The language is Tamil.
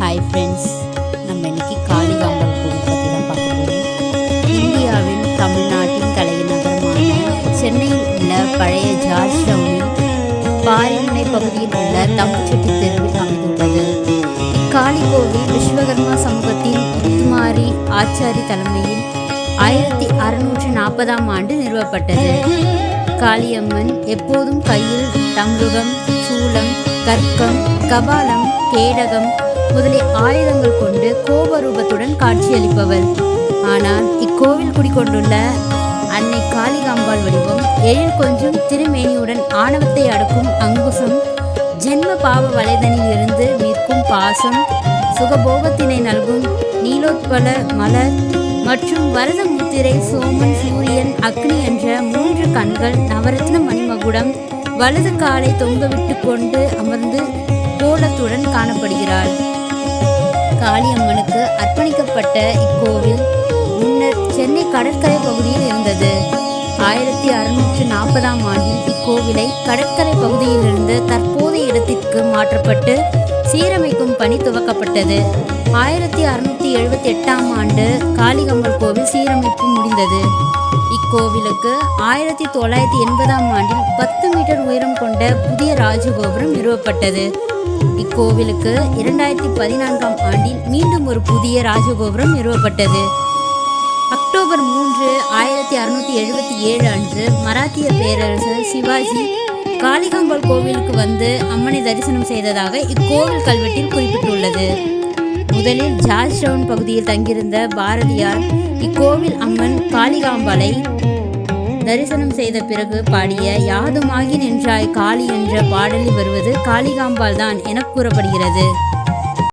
ஹாய் ஃப்ரெண்ட்ஸ், நம்ம இன்னைக்கு காளிகாம்பாள் கோவில் பற்றி தான் பார்க்க போகிறோம். இந்தியாவின் தமிழ்நாட்டின் தலைநகரமான சென்னையில் உள்ள பழைய ஜார்ஜ் டவுனில் பாரிமுனை பகுதியில் உள்ள தம்புச்செட்டி தெருவில் அமைந்துள்ளது. இக்காளி கோவில் விஸ்வகர்மா சமூகத்தின் முத்துமாரி ஆச்சாரி தலைமையில் 1640ஆம் ஆண்டு நிறுவப்பட்டது. காளியம்மன் எப்போதும் கையில் தம்புகம், சூலம், கற்கம், கபாலம், கேடகம் முதலிய ஆயுதங்கள் கொண்டு கோபரூபத்துடன் காட்சியளிப்பவர். ஆனால் இக்கோவில் குடிக்கொண்டுள்ள அன்னை காளிகாம்பாள் வடிவம் எழில் கொஞ்சம் திருமேனியுடன் ஆணவத்தை அடக்கும் அங்குசம், ஜென்ம பாவ வலைதனில் இருந்து மீட்கும் பாசம், சுகபோகத்தினை நல்கும் நீலோத்பல மலர் மற்றும் வரத முத்திரை, சோமன், சூரியன், அக்னி என்ற 3 கண்கள், நவரத்ன மணிமகுடம், வலது காலை தொங்கவிட்டு கொண்டு அமர்ந்து கோலத்துடன் காணப்படுகிறாள். காளியம்மனுக்கு அர்ப்பணிக்கப்பட்ட இக்கோவில் முன்னர் சென்னை கடற்கரை பகுதியில் இருந்தது. 1640ஆம் ஆண்டில் இக்கோவிலை கடற்கரை பகுதியில் இருந்து தற்போதைய இடத்திற்கு மாற்றப்பட்டு சீரமைக்கும் பணி துவக்கப்பட்டது. 1678ஆம் ஆண்டு காளிகாம்பாள் கோவில் சீரமைப்பு முடிந்தது. இக்கோவிலுக்கு 1980ஆம் ஆண்டில் 10 மீட்டர் உயரம் கொண்ட புதிய ராஜகோபுரம் நிறுவப்பட்டது. இக்கோவிலுக்கு 2014ஆம் ஆண்டில் மீண்டும் ஒரு புதிய ராஜகோபுரம் நிறுவப்பட்டது. அக்டோபர் 3, 1677 அன்று மராத்திய பேரரசர் சிவாஜி காளிகாம்பாள் கோவிலுக்கு வந்து அம்மனை தரிசனம் செய்ததாக இக்கோவில் கல்வெட்டில் குறிப்பிட்டுள்ளது. முதலில் ஜார்ஜ் டவுன் பகுதியில் தங்கியிருந்த பாரதியார் இக்கோவில் அம்மன் காளிகாம்பாளை தரிசனம் செய்த பிறகு பாடிய யாதுமாகி நின்றாய் காளி என்ற பாடலில் வருவது காளிகாம்பாள் தான் என கூறப்படுகிறது.